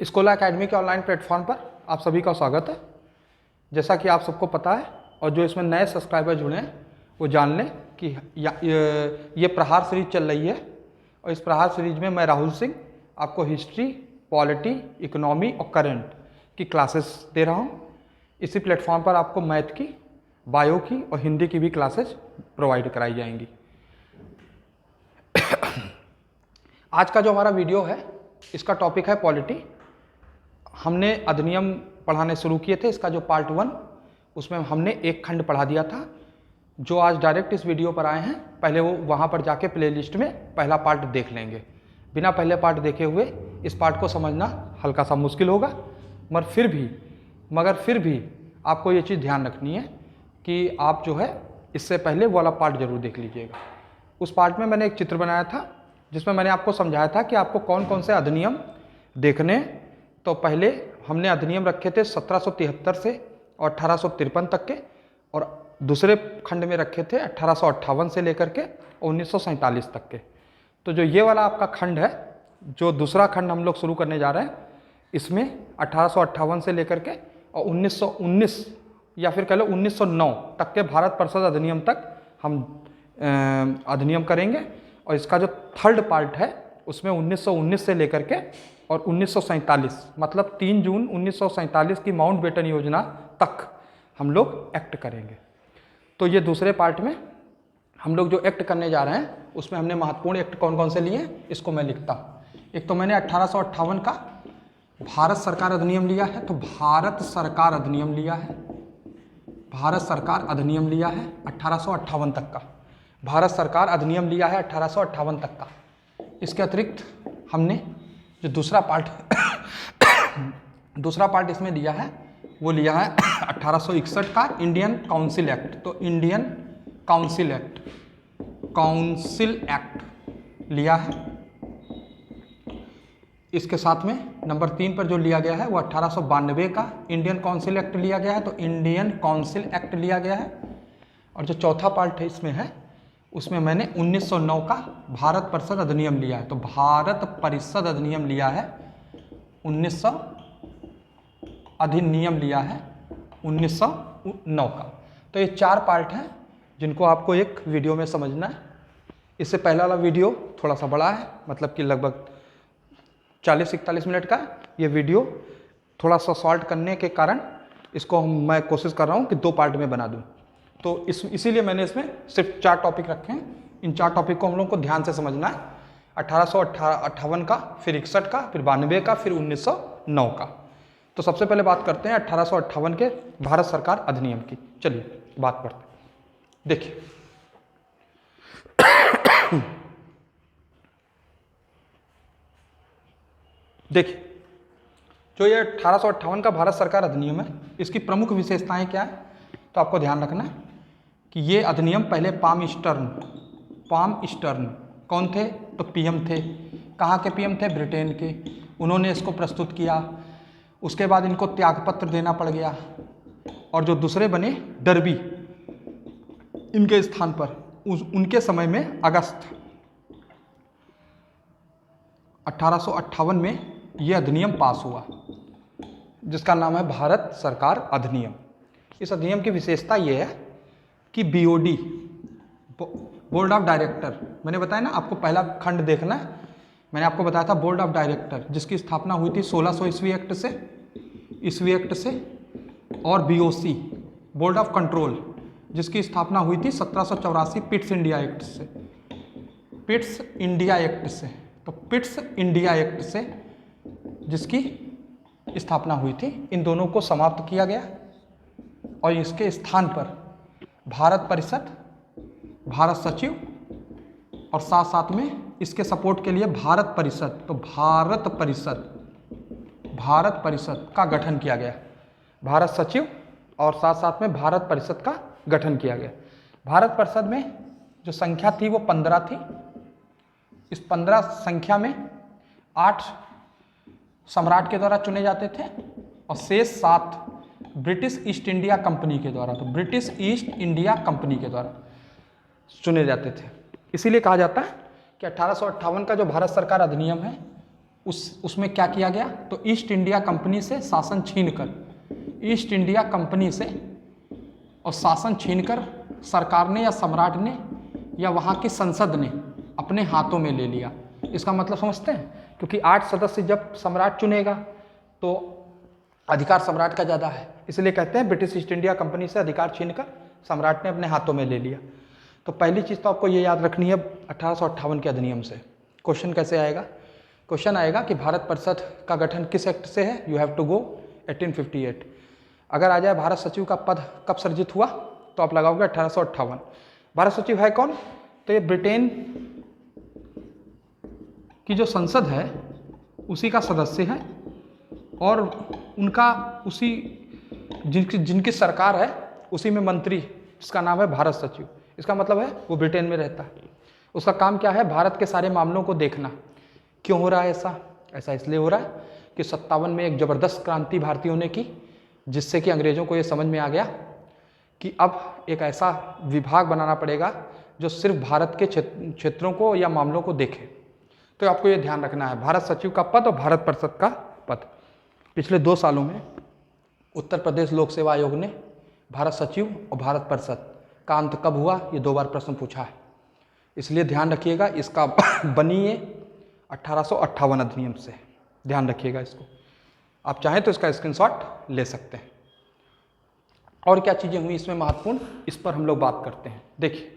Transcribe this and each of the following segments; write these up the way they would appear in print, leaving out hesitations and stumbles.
Scholar academy के online platform पर आप सभी का स्वागत है। जैसा कि आप सबको पता है और जो इसमें नए सब्सक्राइबर जुड़े हैं वो जान लें कि ये प्रहार सीरीज चल रही है और इस प्रहार सीरीज में मैं राहुल सिंह आपको हिस्ट्री, पॉलिटी, इकोनॉमी और करंट की क्लासेस दे रहा हूँ। इसी प्लेटफॉर्म पर आपको मैथ की, बायो की और हिंदी की भी क्लासेस प्रोवाइड कराई जाएंगी। आज का जो हमारा वीडियो है इसका टॉपिक है पॉलिटी। हमने अधिनियम पढ़ाने शुरू किए थे, इसका जो पार्ट 1 उसमें हमने एक खंड पढ़ा दिया था। जो आज डायरेक्ट इस वीडियो पर आए हैं पहले वो वहाँ पर जाके प्लेलिस्ट में पहला पार्ट देख लेंगे। बिना पहले पार्ट देखे हुए इस पार्ट को समझना हल्का सा मुश्किल होगा, मगर फिर भी आपको ये चीज़ ध्यान रखनी है कि आप जो है इससे पहले वो वाला पार्ट जरूर देख लीजिएगा। उस पार्ट में मैंने एक चित्र बनाया था जिसमें मैंने आपको समझाया था कि आपको कौन कौन से अधिनियम देखने। तो पहले हमने अधिनियम रखे थे 1773 से और 1853 तक के, और दूसरे खंड में रखे थे 1858 से लेकर के 1947 तक के। तो जो ये वाला आपका खंड है, जो दूसरा खंड हम लोग शुरू करने जा रहे हैं, इसमें 1858 से लेकर के और 1919 या फिर कह लो 1909 तक के भारत परिषद अधिनियम तक हम अधिनियम करेंगे। और इसका जो थर्ड पार्ट है उसमें 1919 से लेकर के और 1947 मतलब 3 जून 1947 की माउंटबेटन योजना तक हम लोग एक्ट करेंगे। तो ये दूसरे पार्ट में हम लोग जो एक्ट करने जा रहे हैं उसमें हमने महत्वपूर्ण एक्ट कौन कौन से लिए हैं इसको मैं लिखता हूँ। एक तो मैंने 1858 का भारत सरकार अधिनियम लिया है, तो भारत सरकार अधिनियम लिया है, भारत सरकार अधिनियम लिया है 1858 तक का, भारत सरकार अधिनियम लिया है 1858 तक का। इसके अतिरिक्त हमने जो दूसरा पार्ट इसमें लिया है वो लिया है 1861 का इंडियन काउंसिल एक्ट। तो इंडियन काउंसिल एक्ट लिया है। इसके साथ में नंबर 3 पर जो लिया गया है वो 1892 का इंडियन काउंसिल एक्ट लिया गया है, तो इंडियन काउंसिल एक्ट लिया गया है। और जो चौथा पार्ट है इसमें है उसमें मैंने 1909 का भारत परिषद अधिनियम लिया है, तो भारत परिषद अधिनियम लिया है 1900 अधिनियम लिया है 1909 का। तो ये 4 पार्ट हैं जिनको आपको एक वीडियो में समझना है। इससे पहला वाला वीडियो थोड़ा सा बड़ा है, मतलब कि लगभग 40-41 मिनट का। ये वीडियो थोड़ा सा शॉर्ट करने के कारण इसको मैं कोशिश कर रहा हूँ कि 2 पार्ट में बना दूँ। तो इसीलिए मैंने इसमें सिर्फ 4 टॉपिक रखे हैं। इन 4 टॉपिक को हम लोग को ध्यान से समझना है। 1858 का, फिर 61 का, फिर 92 का, फिर 1909 का। तो सबसे पहले बात करते हैं 1858 के भारत सरकार अधिनियम की। चलिए बात करते हैं। देखिए जो ये 1858 का भारत सरकार अधिनियम है इसकी प्रमुख विशेषताएं क्या है, तो आपको ध्यान रखना है कि ये अधिनियम पहले पाम ईस्टर्न कौन थे, तो पीएम थे। कहाँ के पीएम थे, ब्रिटेन के। उन्होंने इसको प्रस्तुत किया। उसके बाद इनको त्यागपत्र देना पड़ गया और जो दूसरे बने डर्बी, इनके स्थान पर उनके समय में अगस्त 1858 में यह अधिनियम पास हुआ जिसका नाम है भारत सरकार अधिनियम। इस अधिनियम की विशेषता यह है कि बीओडी, बोर्ड ऑफ डायरेक्टर, मैंने बताया ना आपको पहला खंड देखना है। मैंने आपको बताया था बोर्ड ऑफ डायरेक्टर जिसकी स्थापना हुई थी 1600 ईस्वी एक्ट से, और बीओसी बोर्ड ऑफ कंट्रोल जिसकी स्थापना हुई थी 1784 पिट्स इंडिया एक्ट से, जिसकी स्थापना हुई थी। इन दोनों को समाप्त किया गया और इसके स्थान पर भारत परिषद, भारत सचिव और साथ साथ में इसके सपोर्ट के लिए भारत परिषद, तो भारत परिषद का गठन किया गया। भारत सचिव और साथ साथ में भारत परिषद का गठन किया गया। भारत परिषद में जो संख्या थी वो 15 थी। इस 15 संख्या में 8 सम्राट के द्वारा चुने जाते थे और शेष 7 ब्रिटिश ईस्ट इंडिया कंपनी के द्वारा, तो ब्रिटिश ईस्ट इंडिया कंपनी के द्वारा चुने जाते थे। इसीलिए कहा जाता है कि 1858 का जो भारत सरकार अधिनियम है उसमें क्या किया गया, तो ईस्ट इंडिया कंपनी से शासन छीनकर, ईस्ट इंडिया कंपनी से और शासन छीनकर सरकार ने या सम्राट ने या वहाँ की संसद ने अपने हाथों में ले लिया। इसका मतलब समझते हैं, क्योंकि 8 सदस्य जब सम्राट चुनेगा तो अधिकार सम्राट का ज़्यादा है, इसलिए कहते हैं ब्रिटिश ईस्ट इंडिया कंपनी से अधिकार छीनकर सम्राट ने अपने हाथों में ले लिया। तो पहली चीज़ तो आपको ये याद रखनी है 1858 के अधिनियम से। क्वेश्चन कैसे आएगा, क्वेश्चन आएगा कि भारत परिषद का गठन किस एक्ट से है, यू हैव टू गो 1858। अगर आ जाए भारत सचिव का पद कब सृजित हुआ, तो आप लगाओगे 1858। भारत सचिव है कौन, तो ये ब्रिटेन की जो संसद है उसी का सदस्य है और उनका उसी जिनकी सरकार है उसी में मंत्री, इसका नाम है भारत सचिव। इसका मतलब है वो ब्रिटेन में रहता है। उसका काम क्या है, भारत के सारे मामलों को देखना। क्यों हो रहा है ऐसा, ऐसा इसलिए हो रहा है कि 57 में एक ज़बरदस्त क्रांति भारतीयों ने की, जिससे कि अंग्रेज़ों को ये समझ में आ गया कि अब एक ऐसा विभाग बनाना पड़ेगा जो सिर्फ भारत के क्षेत्रों को या मामलों को देखे। तो आपको ये ध्यान रखना है, भारत सचिव का पद और भारत परिषद का पद। पिछले 2 सालों में उत्तर प्रदेश लोक सेवा आयोग ने भारत सचिव और भारत परिषद का अंत कब हुआ, ये 2 बार प्रश्न पूछा है, इसलिए ध्यान रखिएगा। इसका बनी ये 1858 अधिनियम से, ध्यान रखिएगा इसको। आप चाहें तो इसका स्क्रीनशॉट ले सकते हैं। और क्या चीज़ें हुई इसमें महत्वपूर्ण, इस पर हम लोग बात करते हैं। देखिए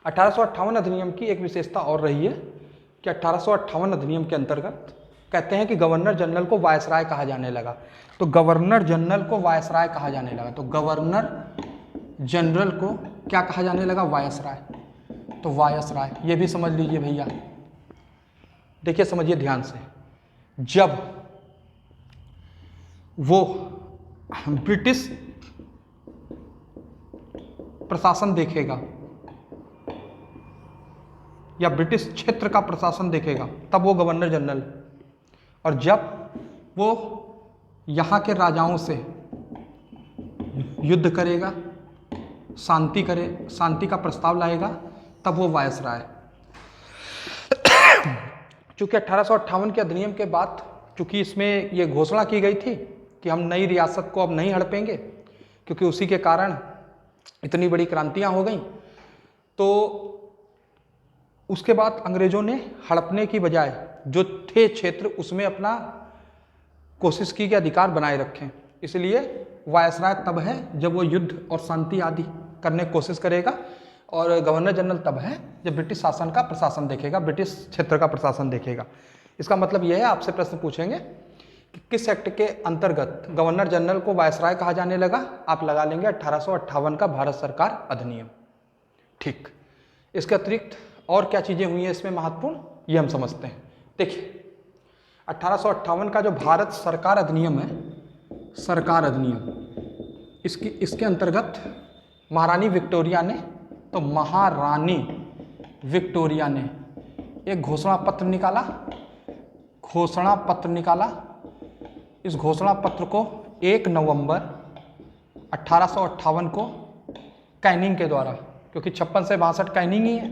1858 अधिनियम की एक विशेषता और रही है कि 1858 अधिनियम के अंतर्गत कहते हैं कि गवर्नर जनरल को वायसराय कहा जाने लगा। तो गवर्नर जनरल को वायसराय कहा जाने लगा, तो गवर्नर जनरल को क्या कहा जाने लगा, वायसराय। तो वायसराय ये भी समझ लीजिए भैया। देखिए समझिए ध्यान से, जब वो ब्रिटिश प्रशासन देखेगा या ब्रिटिश क्षेत्र का प्रशासन देखेगा तब वो गवर्नर जनरल, और जब वो यहाँ के राजाओं से युद्ध करेगा, शांति का प्रस्ताव लाएगा, तब वो वायसराय। चूँकि 1858 के अधिनियम के बाद, चूँकि इसमें ये घोषणा की गई थी कि हम नई रियासत को अब नहीं हड़पेंगे, क्योंकि उसी के कारण इतनी बड़ी क्रांतियाँ हो गई, तो उसके बाद अंग्रेज़ों ने हड़पने की बजाय जो थे क्षेत्र उसमें अपना कोशिश की कि अधिकार बनाए रखें। इसलिए वायसराय तब है जब वो युद्ध और शांति आदि करने की कोशिश करेगा, और गवर्नर जनरल तब है जब ब्रिटिश शासन का प्रशासन देखेगा, ब्रिटिश क्षेत्र का प्रशासन देखेगा। इसका मतलब यह है, आपसे प्रश्न पूछेंगे कि किस एक्ट के अंतर्गत गवर्नर जनरल को वायसराय कहा जाने लगा, आप लगा लेंगे 1858 का भारत सरकार अधिनियम। ठीक, इसके अतिरिक्त और क्या चीज़ें हुई हैं इसमें महत्वपूर्ण, ये हम समझते हैं। देखिए 1858 का जो भारत सरकार अधिनियम है, सरकार अधिनियम, इसके अंतर्गत महारानी विक्टोरिया ने, तो महारानी विक्टोरिया ने एक घोषणा पत्र निकाला। इस घोषणा पत्र को 1 नवंबर 1858 को कैनिंग के द्वारा, क्योंकि 56 से 62 कैनिंग ही है,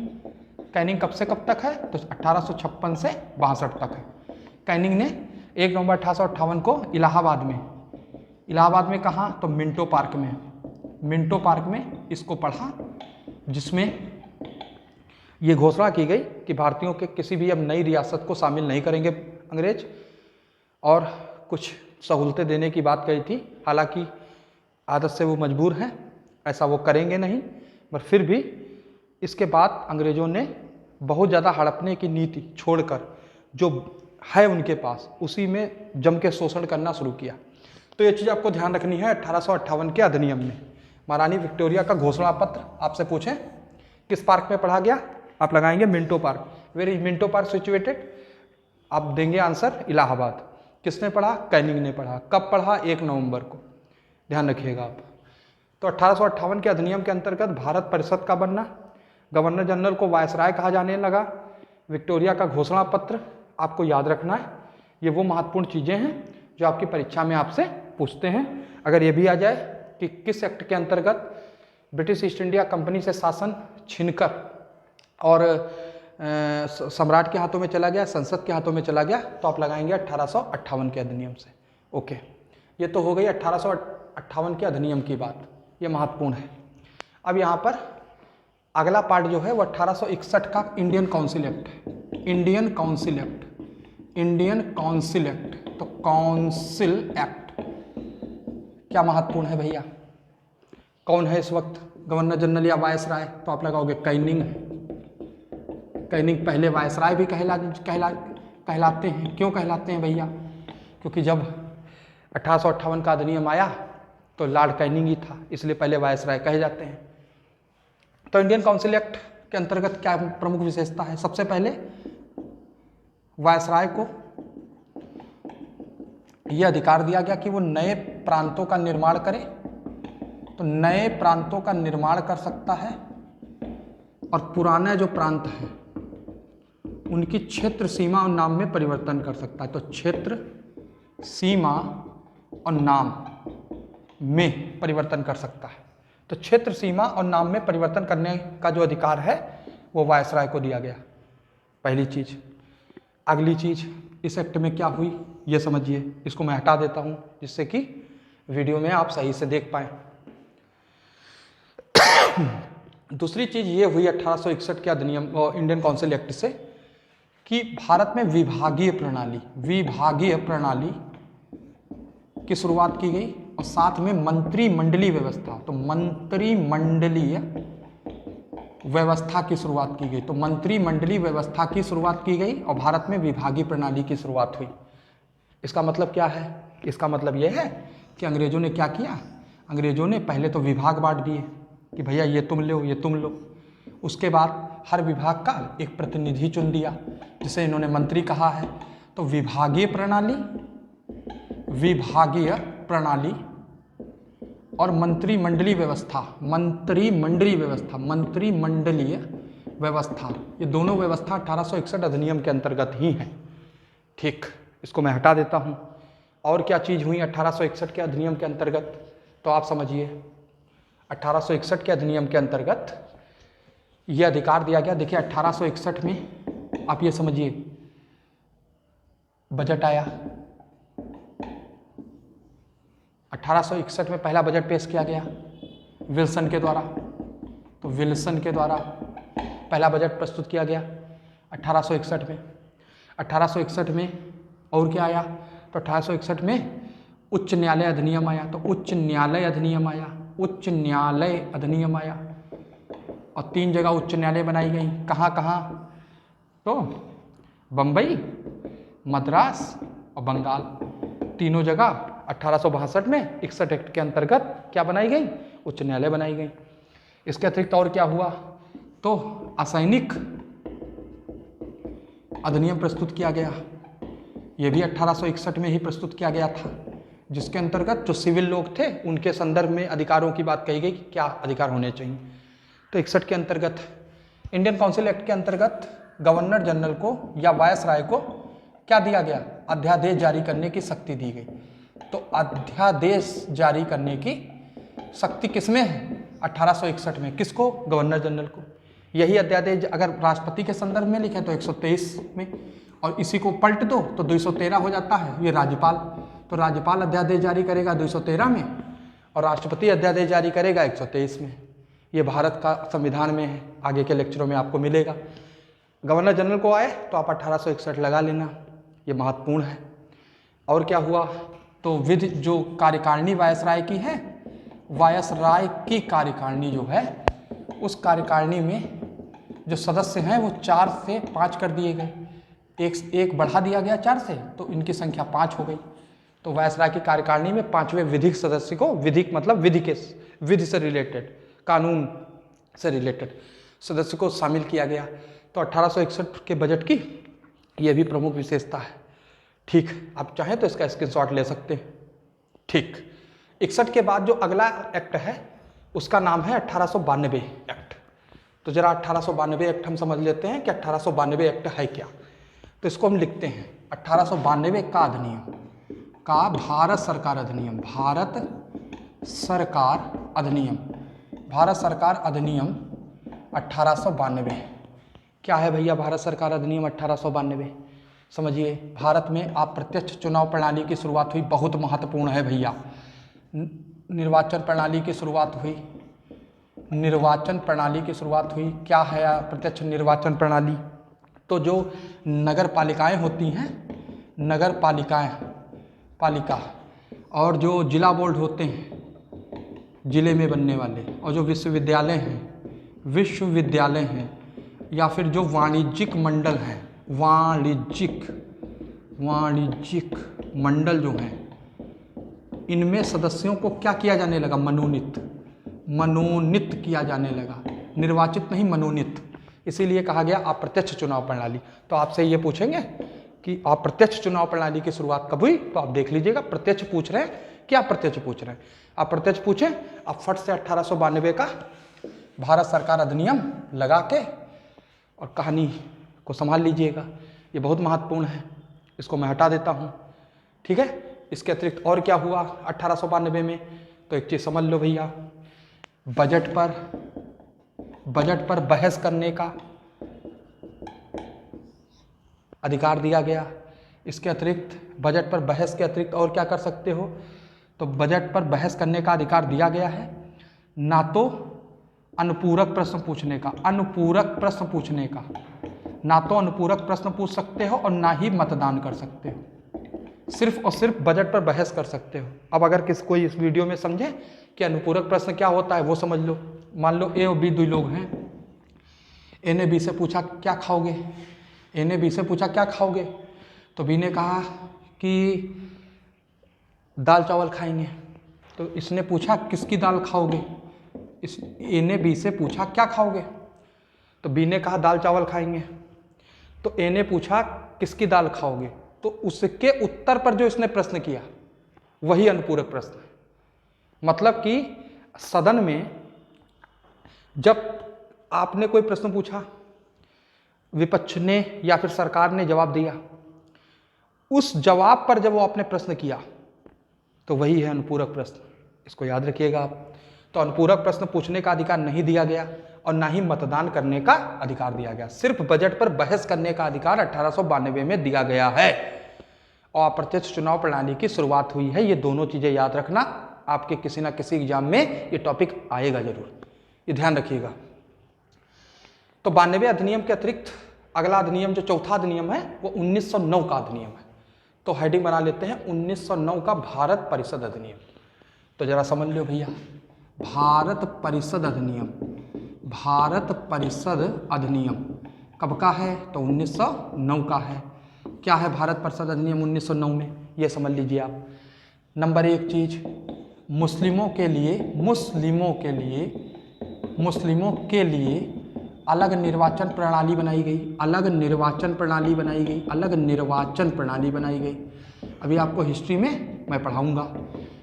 कैनिंग कब से कब तक है, तो 1856 से 62 तक है। कैनिंग ने 1 नवंबर 1858 को इलाहाबाद में कहाँ, तो मिंटो पार्क में इसको पढ़ा, जिसमें ये घोषणा की गई कि भारतीयों के किसी भी अब नई रियासत को शामिल नहीं करेंगे अंग्रेज, और कुछ सहूलतें देने की बात कही थी। हालांकि आदत से वो मजबूर हैं, ऐसा वो करेंगे नहीं, पर फिर भी इसके बाद अंग्रेज़ों ने बहुत ज़्यादा हड़पने की नीति छोड़कर जो है उनके पास उसी में जम के शोषण करना शुरू किया। तो ये चीज़ आपको ध्यान रखनी है। 1858 के अधिनियम में महारानी विक्टोरिया का घोषणा पत्र आपसे पूछें किस पार्क में पढ़ा गया, आप लगाएंगे Minto Park. Where is Minto Park situated, आप देंगे आंसर इलाहाबाद। किसने पढ़ा, कैनिंग ने पढ़ा। कब पढ़ा, 1 नवंबर को, ध्यान रखिएगा आप। तो 1858 के अधिनियम के अंतर्गत भारत परिषद का बनना, गवर्नर जनरल को वायसराय कहा जाने लगा, विक्टोरिया का घोषणा पत्र आपको याद रखना है। ये वो महत्वपूर्ण चीज़ें हैं जो आपकी परीक्षा में आपसे पूछते हैं। अगर ये भी आ जाए कि किस एक्ट के अंतर्गत ब्रिटिश ईस्ट इंडिया कंपनी से शासन छीनकर और सम्राट के हाथों में चला गया, संसद के हाथों में चला गया, तो आप लगाएंगे 1858 के अधिनियम से। ओके, ये तो हो गई 1858 के अधिनियम की बात, ये महत्वपूर्ण है। अब यहाँ पर अगला पार्ट जो है वो 1861 का इंडियन काउंसिल एक्ट है। Indian council act, Indian council act, तो काउंसिल एक्ट क्या महत्वपूर्ण है भैया? कौन है इस वक्त गवर्नर जनरल या वायसराय? तो आप लगाओगे कैनिंग है। कैनिंग पहले वायसराय भी कहलाते हैं। क्यों कहलाते हैं भैया? क्योंकि जब 1858 का अधिनियम आया तो लॉर्ड कैनिंग ही था, इसलिए पहले वायसराय कहे जाते हैं। तो इंडियन काउंसिल एक्ट के अंतर्गत क्या प्रमुख विशेषता है? सबसे पहले वायसराय को यह अधिकार दिया गया कि वो नए प्रांतों का निर्माण करे, तो नए प्रांतों का निर्माण कर सकता है और पुराने जो प्रांत हैं उनकी क्षेत्र सीमा और नाम में परिवर्तन कर सकता है। तो क्षेत्र सीमा और नाम में परिवर्तन कर सकता है। तो क्षेत्र सीमा और नाम में परिवर्तन करने का जो अधिकार है वो वायसराय को दिया गया, पहली चीज। अगली चीज इस एक्ट में क्या हुई ये समझिए, इसको मैं हटा देता हूं जिससे कि वीडियो में आप सही से देख पाएं। दूसरी चीज ये हुई 1861 के अधिनियम इंडियन काउंसिल एक्ट से कि भारत में विभागीय प्रणाली की शुरुआत की गई और साथ में मंत्रिमंडलीय व्यवस्था, तो मंत्रिमंडलीय व्यवस्था की शुरुआत की गई। तो मंत्रिमंडलीय व्यवस्था की शुरुआत की गई और भारत में विभागीय प्रणाली की शुरुआत हुई। इसका मतलब क्या है? इसका मतलब यह है कि अंग्रेजों ने क्या किया? अंग्रेजों ने पहले तो विभाग बांट दिए कि भैया ये तुम लो, ये तुम लो। उसके बाद हर विभाग का एक प्रतिनिधि चुन दिया जिसे इन्होंने मंत्री कहा है। तो विभागीय प्रणाली और मंत्रिमंडलीय व्यवस्था, ये दोनों व्यवस्था 1861 अधिनियम के अंतर्गत ही है। ठीक, इसको मैं हटा देता हूं। और क्या चीज हुई 1861 के अधिनियम के अंतर्गत? तो आप समझिए 1861 के अधिनियम के अंतर्गत यह अधिकार दिया गया। देखिए 1861 में आप ये समझिए बजट आया। 1861 में पहला बजट पेश किया गया विल्सन के द्वारा। तो विल्सन के द्वारा पहला बजट प्रस्तुत किया गया 1861 में। 1861 में और क्या आया? तो 1861 में उच्च न्यायालय अधिनियम आया। तो उच्च न्यायालय अधिनियम आया और 3 जगह उच्च न्यायालय बनाई गई। कहाँ कहाँ? तो बम्बई, मद्रास और बंगाल, तीनों जगह 1862 में 61 एक्ट के अंतर्गत क्या बनाई गई? उच्च न्यायालय बनाई गई। इसके अतिरिक्त और क्या हुआ? तो असैनिक अधिनियम प्रस्तुत किया गया। यह भी 1861 में ही प्रस्तुत किया गया था, जिसके अंतर्गत जो सिविल लोग थे उनके संदर्भ में अधिकारों की बात कही गई कि क्या अधिकार होने चाहिए। तो 61 के अंतर्गत इंडियन काउंसिल एक्ट के अंतर्गत गवर्नर जनरल को या वायसराय को क्या दिया गया? अध्यादेश जारी करने की शक्ति दी गई। तो अध्यादेश जारी करने की शक्ति किसमें है? 1861 में। किसको? गवर्नर जनरल को। यही अध्यादेश अगर राष्ट्रपति के संदर्भ में लिखे तो 123 में, और इसी को पलट दो तो 213 हो जाता है, ये राज्यपाल। तो राज्यपाल अध्यादेश जारी करेगा 213 में और राष्ट्रपति अध्यादेश जारी करेगा 123 में। ये भारत का संविधान में है, आगे के लेक्चरों में आपको मिलेगा। गवर्नर जनरल को आए तो आप 1861 लगा लेना, ये महत्वपूर्ण है। और क्या हुआ? तो विधि जो कार्यकारिणी वायसराय की है, वायसराय की कार्यकारिणी जो है, उस कार्यकारिणी में जो सदस्य हैं वो 4 से 5 कर दिए गए। एक बढ़ा दिया गया 4 से, तो इनकी संख्या 5 हो गई। तो वायसराय की कार्यकारिणी में 5वें विधिक सदस्य को, विधिक मतलब विधि से रिलेटेड, कानून से रिलेटेड सदस्य को शामिल किया गया। तो 1861 के बजट की यह भी प्रमुख विशेषता है। ठीक, आप चाहें तो इसका स्क्रीनशॉट ले सकते हैं। ठीक, 61 के बाद जो अगला एक्ट है उसका नाम है 1892 एक्ट। तो जरा 1892 एक्ट हम समझ लेते हैं कि 1892 एक्ट है क्या। तो इसको हम लिखते हैं 1892 का अधिनियम का भारत सरकार अधिनियम 1892 क्या है भैया भारत सरकार अधिनियम 1892? समझिए, भारत में अप्रत्यक्ष चुनाव प्रणाली की शुरुआत हुई, बहुत महत्वपूर्ण है भैया। निर्वाचन प्रणाली की शुरुआत हुई, निर्वाचन प्रणाली की शुरुआत हुई। क्या है अप्रत्यक्ष निर्वाचन प्रणाली? तो जो नगर पालिकाएँ होती हैं, नगर पालिका और जो जिला बोर्ड होते हैं, जिले में बनने वाले, और जो विश्वविद्यालय हैं या फिर जो वाणिज्यिक मंडल हैं, वाणिज्यिक मंडल जो हैं, इनमें सदस्यों को क्या किया जाने लगा? मनोनीत किया जाने लगा, निर्वाचित नहीं, मनोनीत। इसीलिए कहा गया अप्रत्यक्ष चुनाव प्रणाली। तो आपसे ये पूछेंगे कि अप्रत्यक्ष चुनाव प्रणाली की शुरुआत कब हुई, तो आप देख लीजिएगा, प्रत्यक्ष पूछ रहे हैं क्या अप्रत्यक्ष पूछ रहे हैं? अप्रत्यक्ष पूछें, आप फट से 1892 का भारत सरकार अधिनियम लगा के और कहानी को संभाल लीजिएगा। ये बहुत महत्वपूर्ण है, इसको मैं हटा देता हूँ, ठीक है। इसके अतिरिक्त और क्या हुआ 1892 में? तो एक चीज़ समझ लो भैया, बजट पर बहस करने का अधिकार दिया गया। इसके अतिरिक्त बजट पर बहस के अतिरिक्त और क्या कर सकते हो? तो बजट पर बहस करने का अधिकार दिया गया है, ना तो अनुपूरक प्रश्न पूछने का, ना तो अनुपूरक प्रश्न पूछ सकते हो और ना ही मतदान कर सकते हो, सिर्फ और सिर्फ बजट पर बहस कर सकते हो। अब अगर कोई इस वीडियो में समझे कि अनुपूरक प्रश्न क्या होता है, वो समझ लो। मान लो ए और बी दो लोग हैं, ए ने बी से पूछा क्या खाओगे, तो बी ने कहा कि दाल चावल खाएंगे। तो इसने पूछा किसकी दाल खाओगे? ए ने बी से पूछा क्या खाओगे, तो बी ने कहा दाल चावल खाएंगे। तो ए ने पूछा किसकी दाल खाओगे, तो उसके उत्तर पर जो इसने प्रश्न किया वही अनुपूरक प्रश्न है। मतलब कि सदन में जब आपने कोई प्रश्न पूछा, विपक्ष ने या फिर सरकार ने जवाब दिया, उस जवाब पर जब वो आपने प्रश्न किया तो वही है अनुपूरक प्रश्न। इसको याद रखिएगा आप। तो अनुपूरक प्रश्न पूछने का अधिकार नहीं दिया गया और ना ही मतदान करने का अधिकार दिया गया, सिर्फ बजट पर बहस करने का अधिकार 1892 में दिया गया है। और अप्रत्यक्ष चुनाव प्रणाली की शुरुआत हुई है। ये दोनों चीजें याद रखना, आपके किसी ना किसी एग्जाम में ये टॉपिक आएगा जरूर, ये ध्यान रखिएगा। तो 92 अधिनियम के अतिरिक्त अगला अधिनियम जो चौथा अधिनियम है वो 1909 का अधिनियम है। तो हेडिंग बना लेते हैं 1909 का भारत परिषद अधिनियम। तो जरा समझ लो भैया, भारत परिषद अधिनियम कब का है? तो 1909 का है। क्या है भारत परिषद अधिनियम 1909 में, ये समझ लीजिए आप। नंबर एक चीज, मुस्लिमों के लिए अलग निर्वाचन प्रणाली बनाई गई। अभी आपको हिस्ट्री में मैं पढ़ाऊंगा,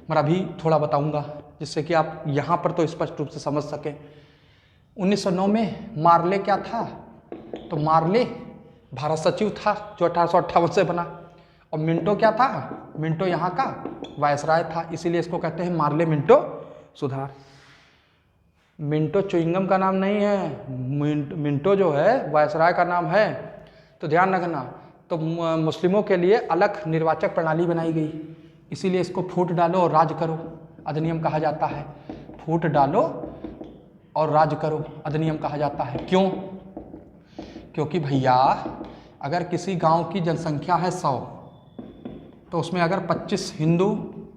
मगर अभी थोड़ा बताऊंगा जिससे कि आप यहाँ पर तो स्पष्ट रूप से समझ सकें। 1909 में मार्ले क्या था? तो मार्ले भारत सचिव था जो 1858 से बना। और मिंटो क्या था? मिंटो यहाँ का वायसराय था, इसीलिए इसको कहते हैं मार्ले मिंटो सुधार। मिंटो च्युइंगम का नाम नहीं है, मिंटो जो है वायसराय का नाम है। तो ध्यान रखना। तो मुस्लिमों के लिए अलग निर्वाचक प्रणाली बनाई गई, इसीलिए इसको फूट डालो और राज करो अधिनियम कहा जाता है। फूट डालो और राज करो अधिनियम कहा जाता है। क्यों? क्योंकि भैया अगर किसी गांव की जनसंख्या है 100, तो उसमें अगर 25 हिंदू,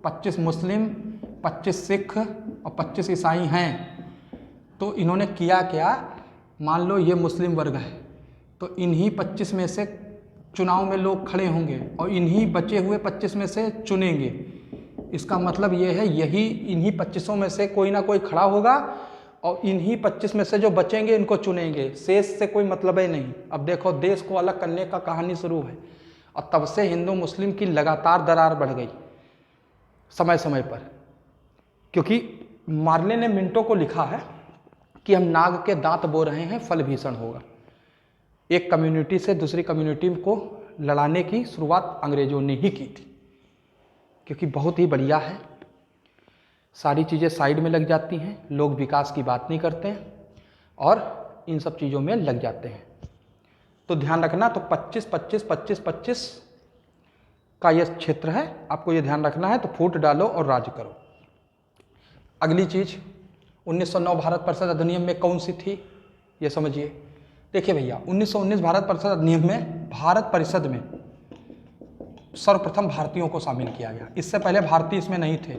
25 मुस्लिम, 25 सिख और 25 ईसाई हैं, तो इन्होंने किया क्या? मान लो ये मुस्लिम वर्ग है, तो इन्हीं 25 में से चुनाव में लोग खड़े होंगे और इन्हीं बचे हुए 25 में से चुनेंगे। इसका मतलब ये है इन्हीं 25 में से कोई ना कोई खड़ा होगा और इन्हीं 25 में से जो बचेंगे इनको चुनेंगे, शेष से कोई मतलब ही नहीं। अब देखो, देश को अलग करने का कहानी शुरू है और तब से हिंदू मुस्लिम की लगातार दरार बढ़ गई समय समय पर। क्योंकि मार्ले ने मिंटो को लिखा है कि हम नाग के दांत बो रहे हैं, फल भीषण होगा। एक कम्युनिटी से दूसरी कम्युनिटी को लड़ाने की शुरुआत अंग्रेजों ने ही की थी, क्योंकि बहुत ही बढ़िया है, सारी चीज़ें साइड में लग जाती हैं, लोग विकास की बात नहीं करते हैं और इन सब चीज़ों में लग जाते हैं। तो ध्यान रखना, तो 25 25 25 25 का ये क्षेत्र है, आपको ये ध्यान रखना है। तो फूट डालो और राज करो। अगली चीज 1909 भारत परिषद अधिनियम में कौन सी थी, ये समझिए। देखिए भैया, 1919 भारत परिषद अधिनियम में भारत परिषद में सर्वप्रथम भारतीयों को शामिल किया गया। इससे पहले भारतीय इसमें नहीं थे।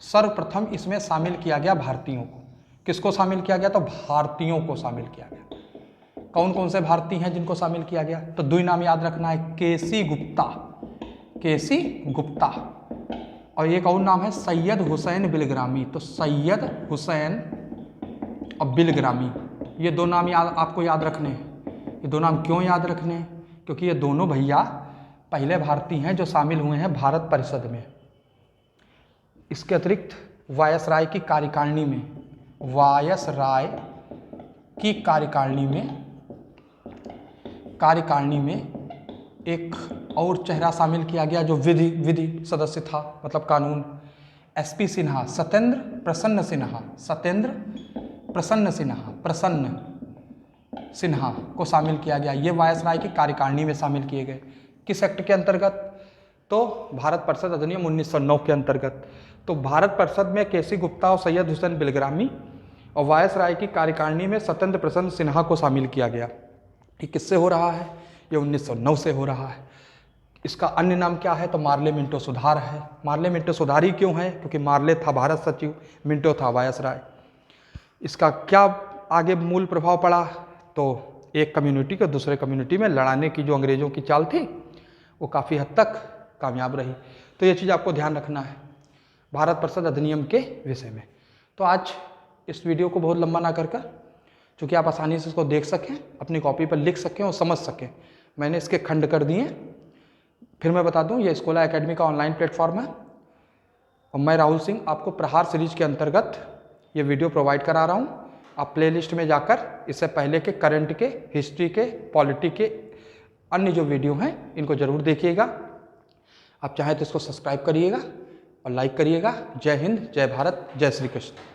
सर्वप्रथम इसमें शामिल किया गया भारतीयों को। किसको शामिल किया गया? तो भारतीयों को शामिल किया गया। कौन कौन से भारतीय हैं जिनको शामिल किया गया? तो दो ही नाम याद रखना है, केसी गुप्ता, केसी गुप्ता, और एक और नाम है सैयद हुसैन बिलग्रामी। तो सैयद हुसैन और बिलग्रामी, ये दो नाम आपको याद रखने हैं। ये दो नाम क्यों याद रखने हैं? क्योंकि ये दोनों भैया पहले भारतीय हैं जो शामिल हुए हैं भारत परिषद में। इसके अतिरिक्त वायसराय की कार्यकारिणी में, वायसराय की कार्यकारिणी में एक और चेहरा शामिल किया गया जो विधि सदस्य था, मतलब कानून। एसपी सिन्हा, सत्येंद्र प्रसन्न सिन्हा, सत्येंद्र प्रसन्न सिन्हा को शामिल किया गया। ये वायसराय की कार्यकारिणी में शामिल किए गए। किस एक्ट के अंतर्गत? तो भारत परिषद अधिनियम 1909 के अंतर्गत। तो भारत परिषद में केसी गुप्ता और सैयद हुसैन बिलग्रामी, और वायसराय की कार्यकारिणी में सत्येंद्र प्रसन्न सिन्हा को शामिल किया गया। ये किससे हो रहा है? ये 1909 से हो रहा है। इसका अन्य नाम क्या है? तो मार्ले मिंटो सुधार है। मार्ले मिंटो सुधार ही क्यों है? क्योंकि मार्ले था भारत सचिव, मिंटो था वायसराय। इसका क्या आगे मूल प्रभाव पड़ा? तो एक कम्युनिटी को दूसरे कम्युनिटी में लड़ाने की जो अंग्रेजों की चाल थी वो काफ़ी हद तक कामयाब रही। तो ये चीज़ आपको ध्यान रखना है भारत परिषद अधिनियम के विषय में। तो आज इस वीडियो को बहुत लंबा ना कर चूँकि आप आसानी से इसको देख सकें, अपनी कॉपी पर लिख सकें और समझ सकें, मैंने इसके खंड कर दिए। फिर मैं बता दूं, ये स्कॉलर एकेडमी का ऑनलाइन प्लेटफॉर्म है और मैं राहुल सिंह आपको प्रहार सीरीज के अंतर्गत ये वीडियो प्रोवाइड करा रहा हूँ। आप प्लेलिस्ट में जाकर इससे पहले के करंट के, हिस्ट्री के, पॉलिटी के अन्य जो वीडियो हैं इनको ज़रूर देखिएगा। आप चाहें तो इसको सब्सक्राइब करिएगा और लाइक करिएगा। जय हिंद, जय भारत, जय श्री कृष्ण।